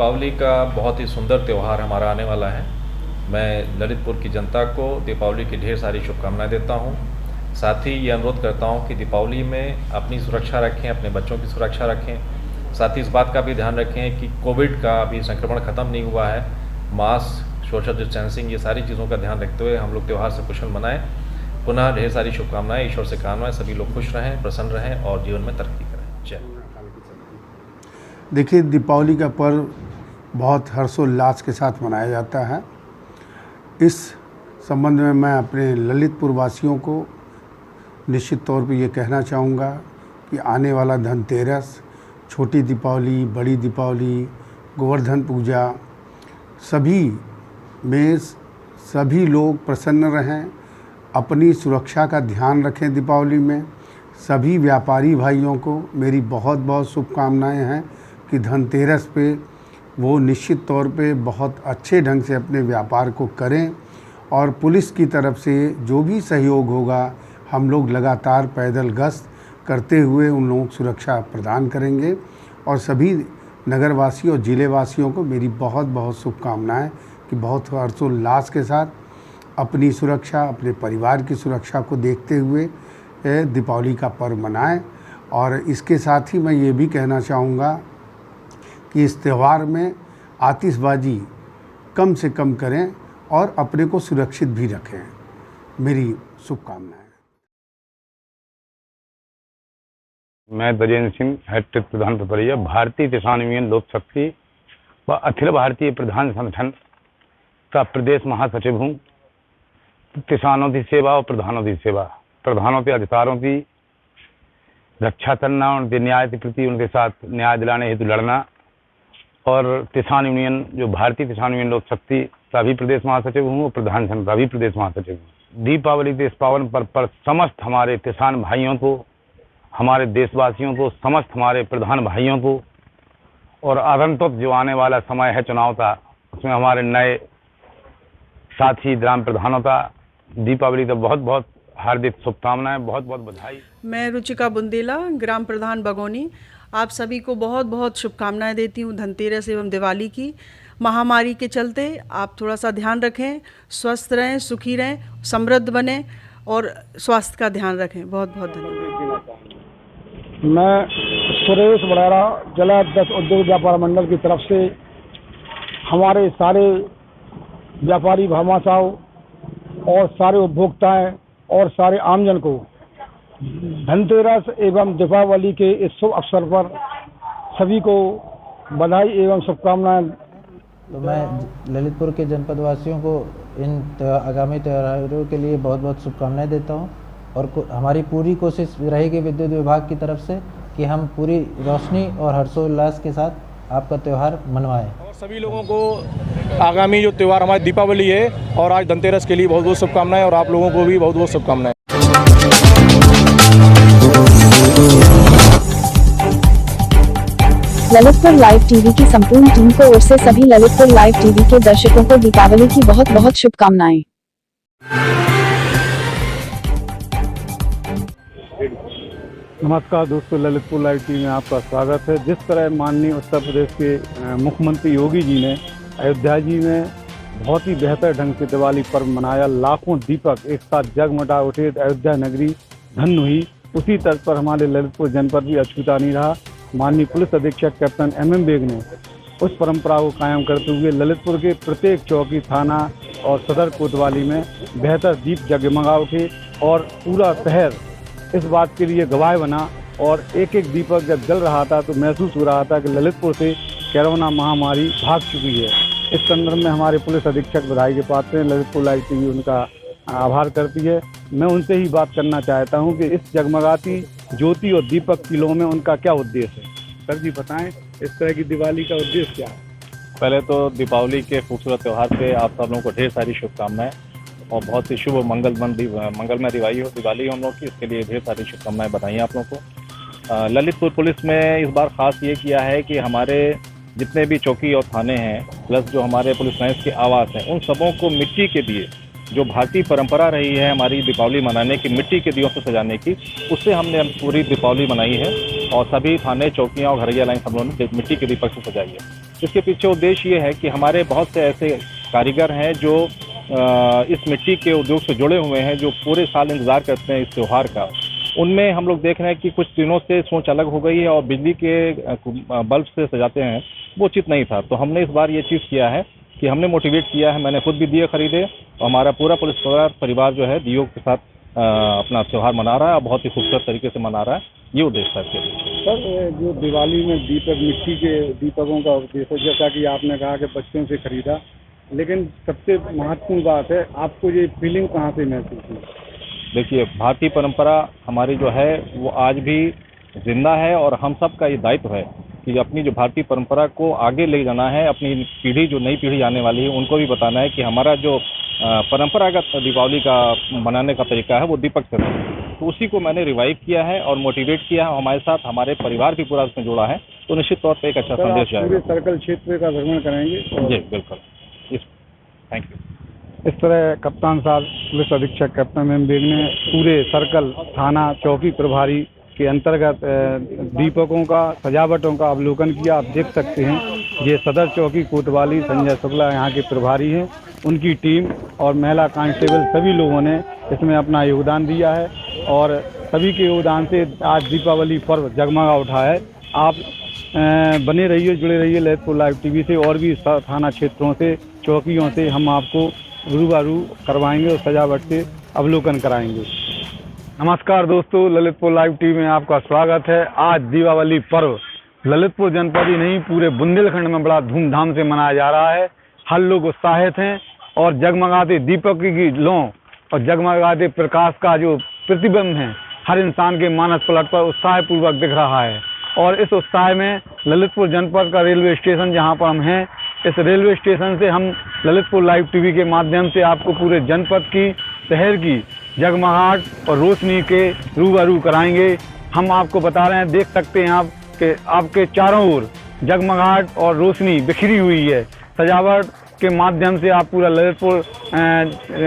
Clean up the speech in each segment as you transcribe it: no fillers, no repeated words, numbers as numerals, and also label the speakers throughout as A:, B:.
A: दीपावली का बहुत ही सुंदर त्यौहार हमारा आने वाला है। मैं ललितपुर की जनता को दीपावली की ढेर सारी शुभकामनाएं देता हूं। साथ ही ये अनुरोध करता हूं कि दीपावली में अपनी सुरक्षा रखें, अपने बच्चों की सुरक्षा रखें। साथ ही इस बात का भी ध्यान रखें कि कोविड का अभी संक्रमण ख़त्म नहीं हुआ है। मास्क, सोशल डिस्टेंसिंग, ये सारी चीज़ों का ध्यान रखते हुए हम लोग त्यौहार से कुशल मनाएं। पुनः ढेर सारी शुभकामनाएं, ईश्वर से कामना है सभी लोग खुश रहें, प्रसन्न रहें और जीवन में तरक्की करें। जय।
B: देखिए, दीपावली का पर्व बहुत हर्षोल्लास के साथ मनाया जाता है। इस संबंध में मैं अपने ललितपुर वासियों को निश्चित तौर पे ये कहना चाहूँगा कि आने वाला धनतेरस, छोटी दीपावली, बड़ी दीपावली, गोवर्धन पूजा, सभी में सभी लोग प्रसन्न रहें, अपनी सुरक्षा का ध्यान रखें। दीपावली में सभी व्यापारी भाइयों को मेरी बहुत बहुत शुभकामनाएं हैं कि धनतेरस पे वो निश्चित तौर पे बहुत अच्छे ढंग से अपने व्यापार को करें और पुलिस की तरफ से जो भी सहयोग होगा हम लोग लगातार पैदल गश्त करते हुए उन लोगों को सुरक्षा प्रदान करेंगे। और सभी नगरवासी और ज़िलेवासियों को मेरी बहुत बहुत शुभकामनाएं कि बहुत हर्षोल्लास के साथ अपनी सुरक्षा, अपने परिवार की सुरक्षा को देखते हुए दीपावली का पर्व मनाएं। और इसके साथ ही मैं ये भी कहना चाहूँगा कि इस त्यौहार में आतिशबाजी कम से कम करें और अपने को सुरक्षित भी रखें। मेरी शुभकामनाएं।
C: मैं दजेंद्र सिंह, हेड प्रधान पिपरिया, भारतीय किसान यूनियन लोक शक्ति व अखिल भारतीय प्रधान संगठन का प्रदेश महासचिव हूँ। किसानों की सेवा और प्रधानों की सेवा, प्रधानों के अधिकारों की रक्षा करना, उनके न्याय के प्रति उनके साथ न्याय दिलाने हेतु लड़ना, और किसान यूनियन जो भारतीय किसान यूनियन लोक शक्ति का भी प्रदेश महासचिव हूँ और प्रधान संघ का भी प्रदेश महासचिव हूँ। दीपावली के इस पावन पर्व पर समस्त हमारे किसान भाइयों को, हमारे देशवासियों को, समस्त हमारे प्रधान भाइयों को, और आगंतुक जो आने वाला समय है चुनाव का, उसमें हमारे नए साथी ग्राम प्रधानों का दीपावली का बहुत बहुत हार्दिक शुभकामनाएं, बहुत बहुत बधाई।
D: मैं रुचिका बुंदेला, ग्राम प्रधान बगोनी, आप सभी को बहुत बहुत शुभकामनाएं देती हूँ धनतेरस एवं दिवाली की। महामारी के चलते आप थोड़ा सा ध्यान रखें, स्वस्थ रहें, सुखी रहें, समृद्ध बने और स्वास्थ्य का ध्यान रखें। बहुत बहुत धन्यवाद।
E: मैं सुरेश बड़ेरा, जिला अध्यक्ष उद्योग व्यापार मंडल की तरफ से हमारे सारे व्यापारी भामाशाह और सारे उपभोक्ताएं और सारे आमजन को धनतेरस एवं दीपावली के इस शुभ अवसर पर सभी को बधाई एवं शुभकामनाएं।
F: तो मैं ललितपुर के जनपद वासियों को इन आगामी त्योहारों के लिए बहुत बहुत शुभकामनाएं देता हूं। और हमारी पूरी कोशिश रहेगी विद्युत विभाग की तरफ से कि हम पूरी रोशनी और हर्षोल्लास के साथ आपका त्यौहार मनवाएं।
G: और सभी लोगों को आगामी जो त्यौहार हमारी दीपावली है और आज धनतेरस के लिए बहुत बहुत शुभकामनाएं, और आप लोगों को भी बहुत बहुत शुभकामनाएं।
H: ललितपुर लाइव टीवी की संपूर्ण टीम को ओर से सभी ललितपुर लाइव टीवी के दर्शकों को दीपावली की बहुत बहुत शुभकामनाएं।
E: नमस्कार दोस्तों, ललितपुर लाइव टीवी में आपका स्वागत है। जिस तरह माननीय उत्तर प्रदेश के मुख्यमंत्री योगी जी ने अयोध्या जी में बहुत ही बेहतर ढंग से दिवाली पर्व मनाया, लाखों दीपक एक साथ जगमगा उठे, अयोध्या नगरी धन्य हुई। उसी तर्ज पर हमारे ललितपुर जनपद भी अछूता नहीं रहा। माननीय पुलिस अधीक्षक कैप्टन MM बेग ने उस परंपरा को कायम करते हुए ललितपुर के प्रत्येक चौकी, थाना और सदर कोतवाली में बेहतर दीप जगमगा उठे और पूरा शहर इस बात के लिए गवाह बना। और एक एक दीपक जब जल रहा था तो महसूस हो रहा था कि ललितपुर से कोरोना महामारी भाग चुकी है। इस संदर्भ में हमारे पुलिस अधीक्षक बधाई के पात्र हैं। ललितपुर लाइव टीवी उनका आभार करती है। मैं उनसे ही बात करना चाहता हूं कि इस जगमगाती ज्योति और दीपक की लौ में उनका क्या उद्देश्य है। सर जी बताएं, इस तरह की दिवाली का उद्देश्य क्या है?
A: पहले तो दीपावली के खूबसूरत त्यौहार पे आप सब लोगों को ढेर सारी शुभकामनाएं और बहुत ही शुभ मंगलमय दिवाली हम लोग की, इसके लिए ढेर सारी शुभकामनाएं, बधाई आप लोगों को। ललितपुर पुलिस में इस बार खास ये किया है कि हमारे जितने भी चौकी और थाने हैं, प्लस जो हमारे पुलिस लाइन्स के आवास हैं, उन सबों को मिट्टी के दिए, जो भारतीय परंपरा रही है हमारी दीपावली मनाने की, मिट्टी के दियों से सजाने की, उससे हमने पूरी दीपावली मनाई है। और सभी थाने, चौकियाँ और घरैया लाइन सब लोगों ने मिट्टी के दीपक से सजाई है। इसके पीछे उद्देश्य ये है कि हमारे बहुत से ऐसे कारीगर हैं जो इस मिट्टी के उद्योग से जुड़े हुए हैं, जो पूरे साल इंतज़ार करते हैं इस त्यौहार का। उनमें हम लोग देख रहे हैं कि कुछ दिनों से सोच अलग हो गई है और बिजली के बल्ब से सजाते हैं, वो उचित नहीं था। तो हमने इस बार ये चीज़ किया है कि हमने मोटिवेट किया है, मैंने खुद भी दिए खरीदे और हमारा पूरा पुलिस परिवार जो है दियों के साथ अपना त्यौहार मना रहा है और बहुत ही खूबसूरत तरीके से मना रहा है। ये उद्देश्य था इसके।
E: सर, जो दिवाली में दीपक, मिट्टी के दीपकों का उद्देश्य, जैसा कि आपने कहा कि बच्चों से खरीदा, लेकिन सबसे महत्वपूर्ण बात है, आपको ये फीलिंग कहाँ से महसूस हुई?
A: देखिए, भारतीय परंपरा हमारी जो है वो आज भी जिंदा है और हम सब का ये दायित्व है कि अपनी जो भारतीय परंपरा को आगे ले जाना है। अपनी पीढ़ी, जो नई पीढ़ी आने वाली है, उनको भी बताना है कि हमारा जो परंपरागत दीपावली का मनाने का तरीका है वो दीपक से है। तो उसी को मैंने रिवाइव किया है और मोटिवेट किया है। हमारे साथ हमारे परिवार भी पूरा उसमें जुड़ा है, तो निश्चित तौर पर एक अच्छा संदेश जाएगा।
E: पूरे सर्कल क्षेत्र का भ्रमण करेंगे?
A: जी बिल्कुल। Thank you.
E: इस तरह कप्तान साहब, पुलिस अधीक्षक कैप्टन एम बेग ने पूरे सर्कल थाना चौकी प्रभारी के अंतर्गत दीपकों का, सजावटों का अवलोकन किया। आप देख सकते हैं ये सदर चौकी कोतवाली संजय शुक्ला यहाँ के प्रभारी हैं, उनकी टीम और महिला कांस्टेबल सभी लोगों ने इसमें अपना योगदान दिया है और सभी के योगदान से आज दीपावली पर्व जगमगा उठा है। आप बने रहिए, जुड़े रहिए ललितपुर लाइव टीवी से, और भी थाना क्षेत्रों से, चौकियों से हम आपको रूबरू करवाएंगे और सजावट से अवलोकन कराएंगे। नमस्कार दोस्तों, ललितपुर लाइव टीवी में आपका स्वागत है। आज दीपावली पर्व ललितपुर जनपद ही नहीं, पूरे बुंदेलखंड में बड़ा धूमधाम से मनाया जा रहा है। हर लोग उत्साहित हैं और जगमगाते दीपक की लौ और जगमगाते प्रकाश का जो प्रतिबिंब है हर इंसान के मानस पलक पर उत्साह पूर्वक दिख रहा है। और इस उत्साह में ललितपुर जनपद का रेलवे स्टेशन जहां पर हम हैं, इस रेलवे स्टेशन से हम ललितपुर लाइव टीवी के माध्यम से आपको पूरे जनपद की, शहर की जगमगाहट और रोशनी के रूबरू कराएंगे। हम आपको बता रहे हैं, देख सकते हैं आप कि आपके चारों ओर जगमगाहट और रोशनी बिखरी हुई है। सजावट के माध्यम से आप पूरा ललितपुर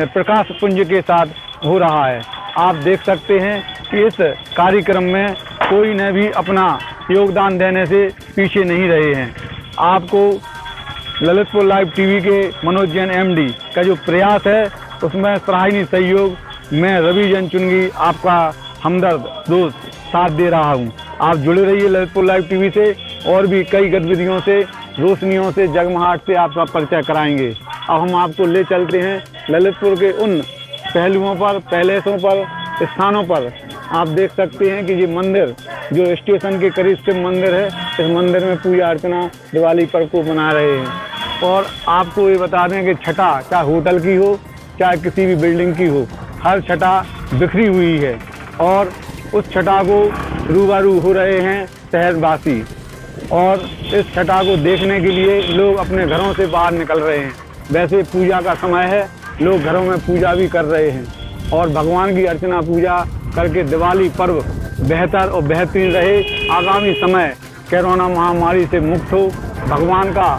E: प्रकाश पुंज के साथ हो रहा है। आप देख सकते हैं कि इस कार्यक्रम में कोई ने भी अपना योगदान देने से पीछे नहीं रहे हैं। आपको ललितपुर लाइव टीवी के मनोज जैन एमडी का जो प्रयास है उसमें सराहनीय सहयोग मैं रवि जैन चुनगी, आपका हमदर्द दोस्त, साथ दे रहा हूं। आप जुड़े रहिए ललितपुर लाइव टीवी से, और भी कई गतिविधियों से, रोशनियों से, जगमगाहट से आपका परिचय कराएंगे। अब हम आपको ले चलते हैं ललितपुर के उन पहलुओं पर, पैलेसों पर, स्थानों पर। आप देख सकते हैं कि ये मंदिर जो स्टेशन के करीब से मंदिर है, इस मंदिर में पूजा अर्चना दिवाली पर्व को मना रहे हैं। और आपको ये बता दें कि छटा चाहे होटल की हो चाहे किसी भी बिल्डिंग की हो, हर छटा बिखरी हुई है और उस छटा को रूबरू हो रहे हैं शहरवासी। और इस छटा को देखने के लिए लोग अपने घरों से बाहर निकल रहे हैं। वैसे पूजा का समय है, लोग घरों में पूजा भी कर रहे हैं और भगवान की अर्चना पूजा करके दिवाली पर्व बेहतर और बेहतरीन रहे। आगामी समय कोरोना महामारी से मुक्त हो, भगवान का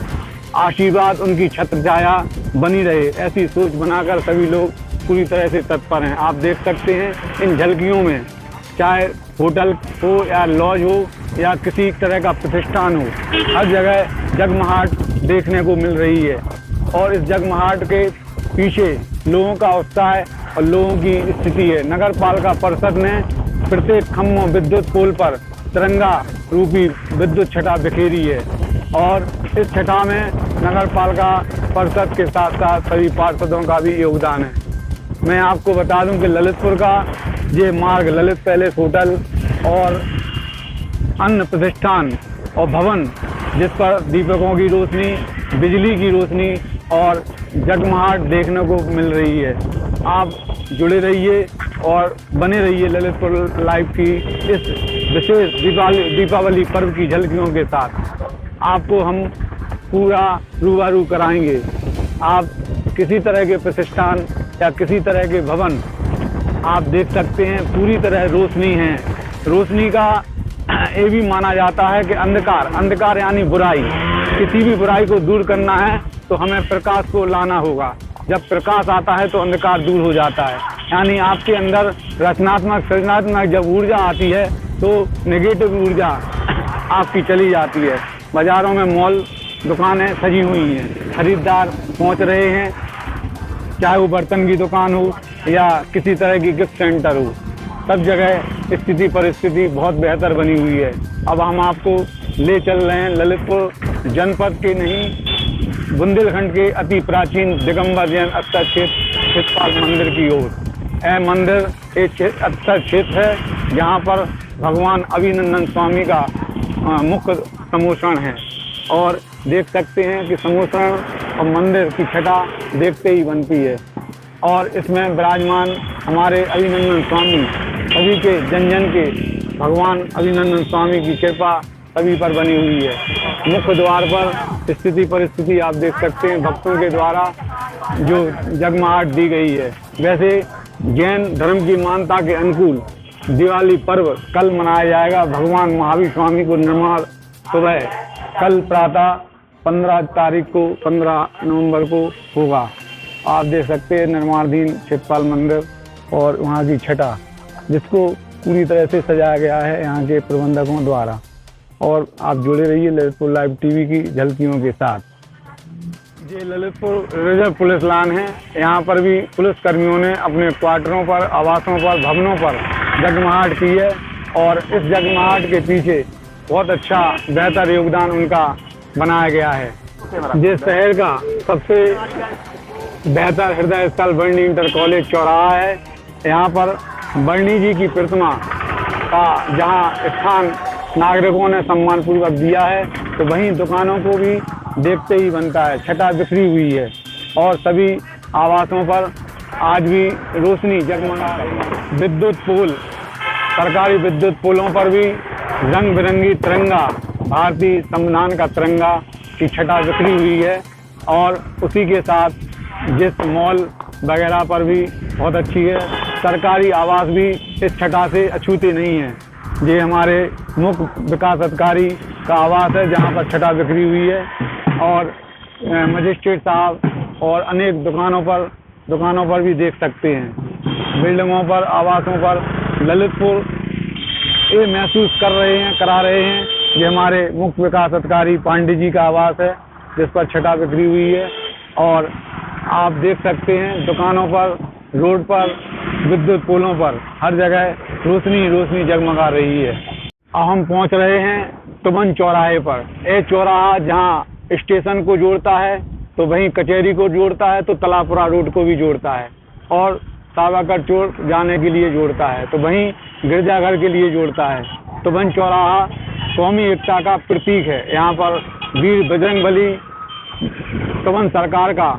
E: आशीर्वाद, उनकी छत्र छाया बनी रहे, ऐसी सोच बनाकर सभी लोग पूरी तरह से तत्पर हैं। आप देख सकते हैं इन झलकियों में, चाहे होटल हो या लॉज हो या किसी तरह का प्रतिष्ठान हो, हर जगह जगमगाहट देखने को मिल रही है। और इस जगमगाहट के पीछे लोगों का उत्साह और लोगों की स्थिति है। नगर पालिका परिषद ने प्रत्येक खम्भों विद्युत पोल पर तिरंगा रूपी विद्युत छटा बिखेरी है और इस छटा में नगर पालिका परिषद के साथ साथ सभी पार्षदों का भी योगदान है। मैं आपको बता दूं कि ललितपुर का ये मार्ग ललित पैलेस होटल और अन्य प्रतिष्ठान और भवन, जिस पर दीपकों की रोशनी, बिजली की रोशनी और जगमगाहट देखने को मिल रही है। आप जुड़े रहिए और बने रहिए ललितपुर लाइव की इस विशेष दीपावली पर्व की झलकियों के साथ। आपको हम पूरा रूबरू कराएंगे। आप किसी तरह के प्रतिष्ठान या किसी तरह के भवन आप देख सकते हैं, पूरी तरह रोशनी है। रोशनी का ये भी माना जाता है कि अंधकार यानी बुराई, किसी भी बुराई को दूर करना है तो हमें प्रकाश को लाना होगा। जब प्रकाश आता है तो अंधकार दूर हो जाता है। यानी आपके अंदर रचनात्मक, सृजनात्मक जब ऊर्जा आती है तो नेगेटिव ऊर्जा आपकी चली जाती है। बाजारों में मॉल
C: दुकानें सजी हुई हैं, खरीदार पहुंच रहे हैं, चाहे वो बर्तन की दुकान हो या किसी तरह की गिफ्ट सेंटर हो, सब जगह स्थिति परिस्थिति बहुत बेहतर बनी हुई है। अब हम आपको ले चल रहे हैं ललितपुर जनपद के नहीं, बुंदेलखंड के अति प्राचीन दिगंबर जैन अक्षर क्षेत्र छितपाल मंदिर की ओर। यह मंदिर एक अक्षर क्षेत्र है जहाँ पर भगवान अभिनंदन स्वामी का मुख्य समोषण है, और देख सकते हैं कि समोषण और मंदिर की छटा देखते ही बनती है। और इसमें विराजमान हमारे अभिनंदन स्वामी, सभी के जन जन के भगवान अभिनंदन स्वामी की कृपा सभी पर बनी हुई है। मुख्य द्वार पर स्थिति परिस्थिति आप देख सकते हैं, भक्तों के द्वारा जो जगमगाहट दी गई है। वैसे जैन धर्म की मान्यता के अनुकूल दिवाली पर्व कल मनाया जाएगा। भगवान महावीर स्वामी को निर्माण सुबह कल प्रातः 15 तारीख को 15 नवंबर को होगा। आप देख सकते हैं निर्माणाधीन छितपाल मंदिर और वहाँ की छटा, जिसको पूरी तरह से सजाया गया है यहाँ के प्रबंधकों द्वारा। और आप जुड़े रहिए ललितपुर लाइव टीवी की झलकियों के साथ। ये ललितपुर रिजर्व पुलिस लाइन है। यहाँ पर भी पुलिस कर्मियों ने अपने क्वार्टरों पर, आवासों पर, भवनों पर जगमगाहट की है, और इस जगमगाहट के पीछे बहुत अच्छा बेहतर योगदान उनका बनाया गया है। जिस शहर का सबसे बेहतर हृदय स्थल बर्नी इंटर कॉलेज चौराहा है, यहाँ पर बर्नी जी की प्रतिमा का जहाँ स्थान नागरिकों ने सम्मानपूर्वक दिया है, तो वहीं दुकानों को भी देखते ही बनता है। छटा बिखरी हुई है और सभी आवासों पर आज भी रोशनी जगमगा रही है। विद्युत पोल, सरकारी विद्युत पोलों पर भी रंग बिरंगी तिरंगा, भारतीय संविधान का तिरंगा की छटा बिखरी हुई है। और उसी के साथ जिस मॉल वगैरह पर भी बहुत अच्छी है। सरकारी आवास भी इस छटा से अछूते नहीं हैं। ये हमारे मुख्य विकास अधिकारी का आवास है जहाँ पर छटा बिखरी हुई है, और मजिस्ट्रेट साहब और अनेक दुकानों पर भी देख सकते हैं। बिल्डिंगों पर, आवासों पर ललितपुर ये महसूस करा रहे हैं। ये हमारे मुख्य विकास अधिकारी पांडे जी का आवास है जिस पर छटा बिखरी हुई है, और आप देख सकते हैं दुकानों पर, रोड पर, विद्युत पोलों पर हर जगह रोशनी जगमगा रही है। अब हम पहुंच रहे हैं तुमन चौराहे पर। ये चौराहा जहां स्टेशन को जोड़ता है तो वहीं कचहरी को जोड़ता है, तो तलापुरा रोड को भी जोड़ता है, और सावाकर चौक जाने के लिए जोड़ता है, तो वहीं गिरजाघर के लिए जोड़ता है। तुमन चौराहा कौमी एकता का प्रतीक है। यहाँ पर वीर बजरंगबली तुमन सरकार का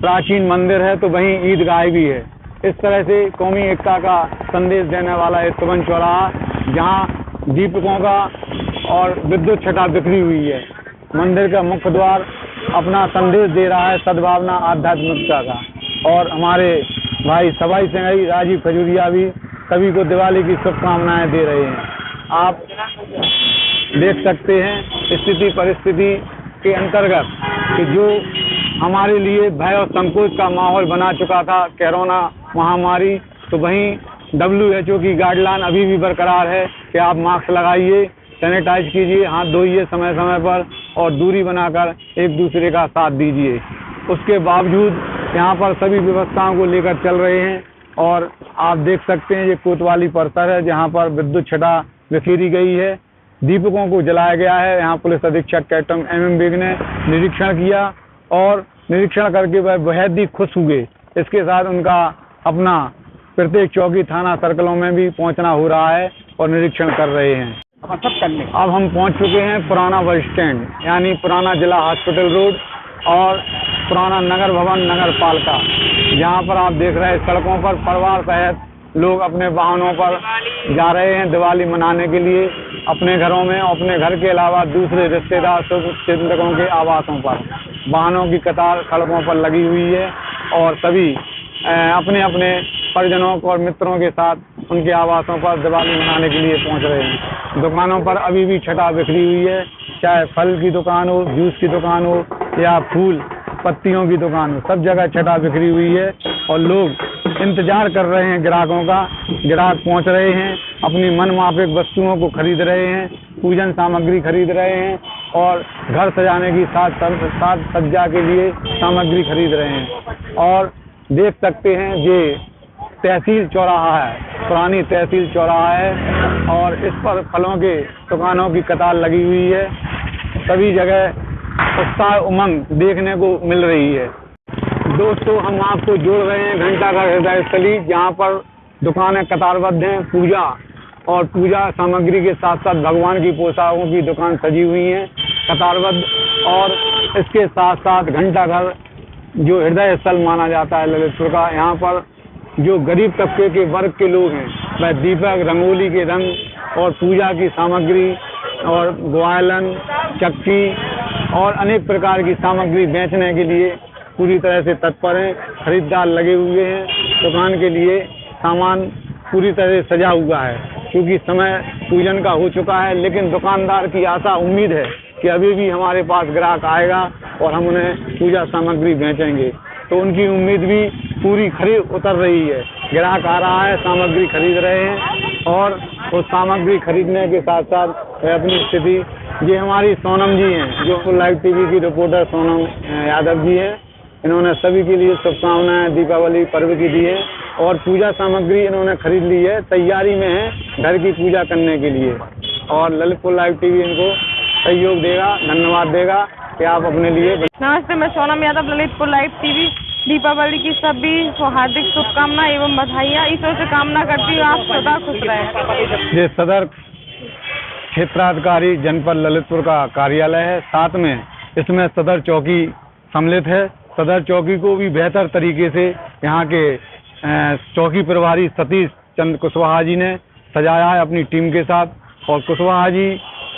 C: प्राचीन मंदिर है, तो वहीं ईदगाह भी है। इस तरह से कौमी एकता का संदेश देने वाला है तुमन चौराहा, जहाँ दीपकों का और विद्युत छटा बिखरी हुई है। मंदिर का मुख्य द्वार अपना संदेश दे रहा है सद्भावना, आध्यात्मिकता का। और हमारे भाई सवाई सिंह राजीव खजूरिया भी सभी को दिवाली की शुभकामनाएं दे रहे हैं। आप देख सकते हैं स्थिति परिस्थिति के अंतर्गत कि जो हमारे लिए भय और संकोच का माहौल बना चुका था कोरोना महामारी, तो वहीं WHO की गाइडलाइन अभी भी बरकरार है कि आप मास्क लगाइए, सैनिटाइज कीजिए, हाथ धोइए समय समय पर, और दूरी बनाकर एक दूसरे का साथ दीजिए। उसके बावजूद यहाँ पर सभी व्यवस्थाओं को लेकर चल रहे हैं। और आप देख सकते हैं ये कोतवाली परिसर है जहाँ पर विद्युत छटा बिखेरी गई है, दीपकों को जलाया गया है। यहाँ पुलिस अधीक्षक कैप्टन MM बेग ने निरीक्षण किया, और निरीक्षण करके वह बेहद ही खुश हुए। इसके साथ उनका अपना प्रत्येक चौकी, थाना, सर्कलों में भी पहुंचना हो रहा है और निरीक्षण कर रहे हैं। अब हम पहुंच चुके हैं पुराना बस स्टैंड, यानी पुराना जिला हॉस्पिटल रोड और पुराना नगर भवन नगर पालिका, जहां पर आप देख रहे हैं सड़कों पर परिवार सहित लोग अपने वाहनों पर जा रहे हैं दिवाली मनाने के लिए, अपने घरों में, अपने घर के अलावा दूसरे रिश्तेदार चिंतकों के आवासों पर। वाहनों की कतार सड़कों पर लगी हुई है, और सभी अपने अपने परिजनों और मित्रों के साथ उनके आवासों पर दिवाली मनाने के लिए पहुंच रहे हैं। दुकानों पर अभी भी छटा बिखरी हुई है, चाहे फल की दुकान हो, जूस की दुकान हो, या फूल पत्तियों की दुकान हो, सब जगह छटा बिखरी हुई है। और लोग इंतजार कर रहे हैं ग्राहकों का। ग्राहक पहुंच रहे हैं, अपनी मनमाफिक वस्तुओं को खरीद रहे हैं, पूजन सामग्री खरीद रहे हैं, और घर सजाने की साज सज्जा के लिए सामग्री खरीद रहे हैं। और देख सकते हैं ये तहसील चौराहा है, पुरानी तहसील चौराहा है और इस पर फलों के दुकानों की कतार लगी हुई है। सभी जगह उत्साह उमंग देखने को मिल रही है। दोस्तों, हम आपको जोड़ रहे हैं घंटाघर हृदय स्थली, जहाँ पर दुकानें कतारबद्ध हैं। पूजा और पूजा सामग्री के साथ साथ भगवान की पोशाकों की दुकान सजी हुई हैं कतारबद्ध। और इसके साथ साथ घंटाघर जो हृदय स्थल माना जाता है ललितपुर का, यहाँ पर जो गरीब तबके के वर्ग के लोग हैं वह दीपक, रंगोली के रंग और पूजा की सामग्री और ग्वालन, चक्की और अनेक प्रकार की सामग्री बेचने के लिए पूरी तरह से तत्पर हैं। खरीदार लगे हुए हैं। दुकान के लिए सामान पूरी तरह से सजा हुआ है, क्योंकि समय पूजन का हो चुका है। लेकिन दुकानदार की आशा उम्मीद है कि अभी भी हमारे पास ग्राहक आएगा और हम उन्हें पूजा सामग्री बेचेंगे। तो उनकी उम्मीद भी पूरी खरी उतर रही है। ग्राहक आ रहा है, सामग्री खरीद रहे हैं और उस सामग्री खरीदने के साथ साथ अपनी स्थिति, ये हमारी सोनम जी हैं जो लाइव टीवी की रिपोर्टर सोनम यादव जी हैं। इन्होंने सभी के लिए शुभकामनाएं दीपावली पर्व की दी है और पूजा सामग्री इन्होंने खरीद ली है, तैयारी में है घर की पूजा करने के लिए। और ललितपुर लाइव टीवी इनको सहयोग देगा, धन्यवाद देगा कि आप अपने लिए।
I: नमस्ते, मैं सोनम यादव, ललितपुर लाइव टीवी। दीपावली की सभी को हार्दिक शुभकामनाएं एवं बधाइयाँ। ईश्वर से कामना करती हूँ आप सदा खुश रहें।
C: ये सदर क्षेत्राधिकारी जनपद ललितपुर का कार्यालय है, साथ में इसमें सदर चौकी सम्मिलित है। सदर चौकी को भी बेहतर तरीके से यहाँ के चौकी प्रभारी सतीश चंद्र कुशवाहा जी ने सजाया है अपनी टीम के साथ। और कुशवाहा जी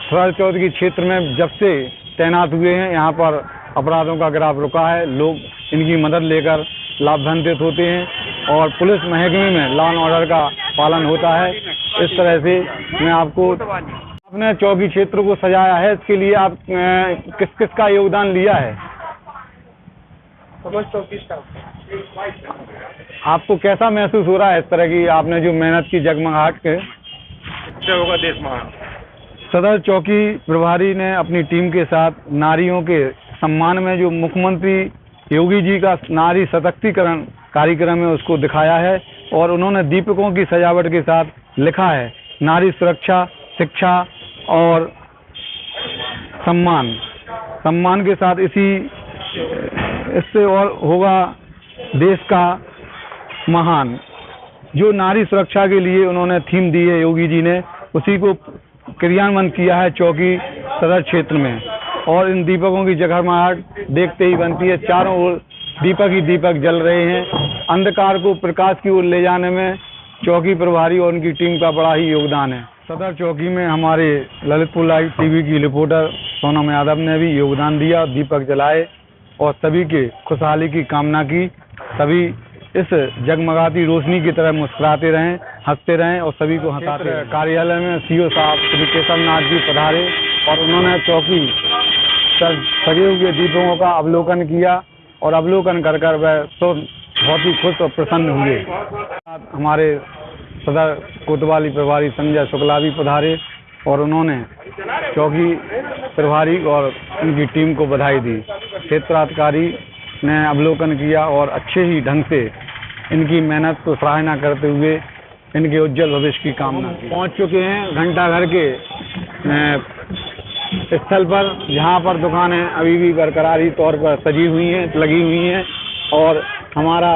C: सदर चौकी क्षेत्र में जब से तैनात हुए हैं, यहाँ पर अपराधों का ग्राफ रुका है। लोग इनकी मदद लेकर लाभान्वित होते हैं और पुलिस महकमे में लॉ एंड ऑर्डर का पालन होता है। इस तरह से मैं आपको, आपने चौकी क्षेत्र को सजाया है, इसके लिए आप किस किस का योगदान लिया है? आपको कैसा महसूस हो रहा है इस तरह की आपने जो मेहनत की जगमगाहट के?
J: होगा देश महान।
C: सदर चौकी प्रभारी ने अपनी टीम के साथ नारियों के सम्मान में जो मुख्यमंत्री योगी जी का नारी सशक्तिकरण कार्यक्रम है उसको दिखाया है। और उन्होंने दीपकों की सजावट के साथ लिखा है नारी सुरक्षा, शिक्षा और सम्मान। सम्मान के साथ इससे और होगा देश का महान। जो नारी सुरक्षा के लिए उन्होंने थीम दी है योगी जी ने, उसी को क्रियान्वयन किया है चौकी सदर क्षेत्र में। और इन दीपकों की जगमगाहट देखते ही बनती है। चारों ओर दीपक ही दीपक जल रहे हैं। अंधकार को प्रकाश की ओर ले जाने में चौकी प्रभारी और उनकी टीम का बड़ा ही योगदान है। सदर चौकी में हमारे ललितपुर लाइव टीवी की रिपोर्टर सोनम यादव ने भी योगदान दिया, दीपक जलाए और सभी के खुशहाली की कामना की। सभी इस जगमगाती रोशनी की तरह मुस्कुराते रहें, हंसते रहें और सभी को हंसाते रहें। कार्यालय में सीओ साहब श्री केशवनाथ जी पधारे और उन्होंने चौकी सजे हुए दीपों का अवलोकन किया और अवलोकन कर कर वह बहुत ही खुश और प्रसन्न हुए। हमारे सदर कोतवाली प्रभारी संजय शुक्ला भी पधारे और उन्होंने चौकी प्रभारी और उनकी टीम को बधाई दी। क्षेत्राधिकारी ने अवलोकन किया और अच्छे ही ढंग से इनकी मेहनत को सराहना करते हुए इनके उज्जवल भविष्य की कामना की। पहुंच चुके हैं घंटाघर के स्थल पर, जहां पर दुकानें अभी भी बरकरारी तौर पर सजी हुई हैं, लगी हुई हैं। और हमारा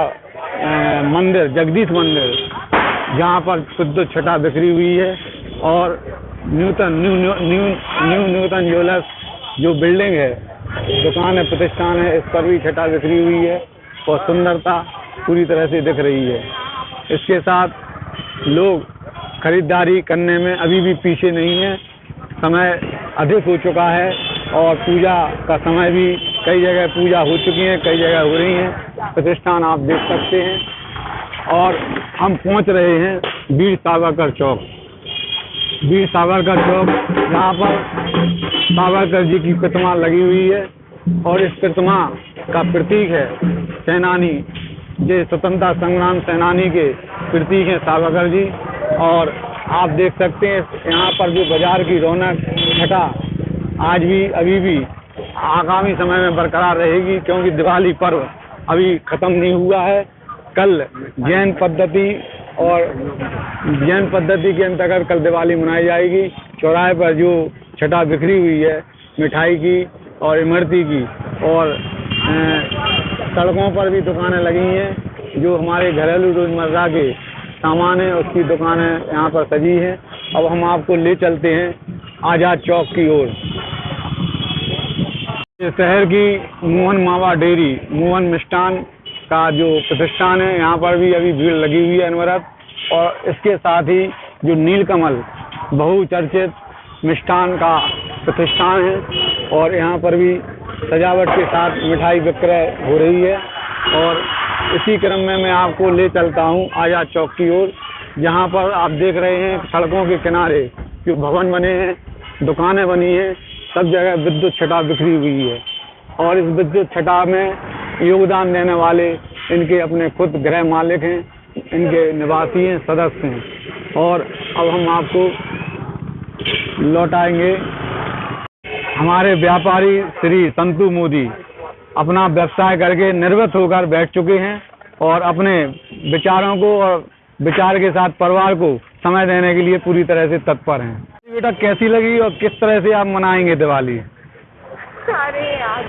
C: मंदिर जगदीश मंदिर, जहां पर शुद्ध छटा बिखरी हुई है और न्यूटन ज्वेलर्स जो बिल्डिंग है, दुकान है, प्रतिष्ठान है, इस पर भी छटा बिखरी हुई है और सुंदरता पूरी तरह से दिख रही है। इसके साथ लोग खरीदारी करने में अभी भी पीछे नहीं है। समय अधिक हो चुका है और पूजा का समय भी, कई जगह पूजा हो चुकी है, कई जगह हो रही हैं। प्रतिष्ठान आप देख सकते हैं और हम पहुंच रहे हैं वीर सावरकर चौक। वीर सावरकर चौक, जहां पर सावरकर जी की प्रतिमा लगी हुई है और इस प्रतिमा का प्रतीक है सेनानी, जो स्वतंत्रता संग्राम सेनानी के प्रतीक हैं सावरकर जी। और आप देख सकते हैं यहाँ पर जो बाजार की रौनक छटा आज भी अभी भी आगामी समय में बरकरार रहेगी, क्योंकि दिवाली पर्व अभी ख़त्म नहीं हुआ है। कल जैन पद्धति के अंतर्गत कल दिवाली मनाई जाएगी। चौराहे पर जो छटा बिखरी हुई है मिठाई की और इमरती की, और सड़कों पर भी दुकानें लगी हैं। जो हमारे घरेलू रोजमर्रा के सामान है उसकी दुकानें यहाँ पर सजी हैं। अब हम आपको ले चलते हैं आज़ाद चौक की ओर। शहर की मोहन मावा डेयरी, मोहन मिष्ठान का जो प्रतिष्ठान है, यहाँ पर भी अभी भीड़ लगी हुई है अनवरत। और इसके साथ ही जो नीलकमल बहुचर्चित मिष्ठान का प्रतिष्ठान है, और यहाँ पर भी सजावट के साथ मिठाई विक्रय हो रही है। और इसी क्रम में मैं आपको ले चलता हूँ आज़ाद चौक की ओर, जहाँ पर आप देख रहे हैं सड़कों के किनारे जो भवन बने हैं, दुकानें बनी हैं, सब जगह विद्युत छटा बिखरी हुई है। और इस विद्युत छटा में योगदान देने वाले इनके अपने खुद गृह मालिक हैं, इनके निवासी हैं, सदस्य हैं। और अब हम आपको लौटाएंगे। हमारे व्यापारी श्री संतू मोदी अपना व्यवसाय करके निर्वृत्त होकर बैठ चुके हैं और अपने विचारों को और विचार के साथ परिवार को समय देने के लिए पूरी तरह से तत्पर हैं। बेटा कैसी लगी और किस तरह से आप मनाएंगे दिवाली?
I: अरे यार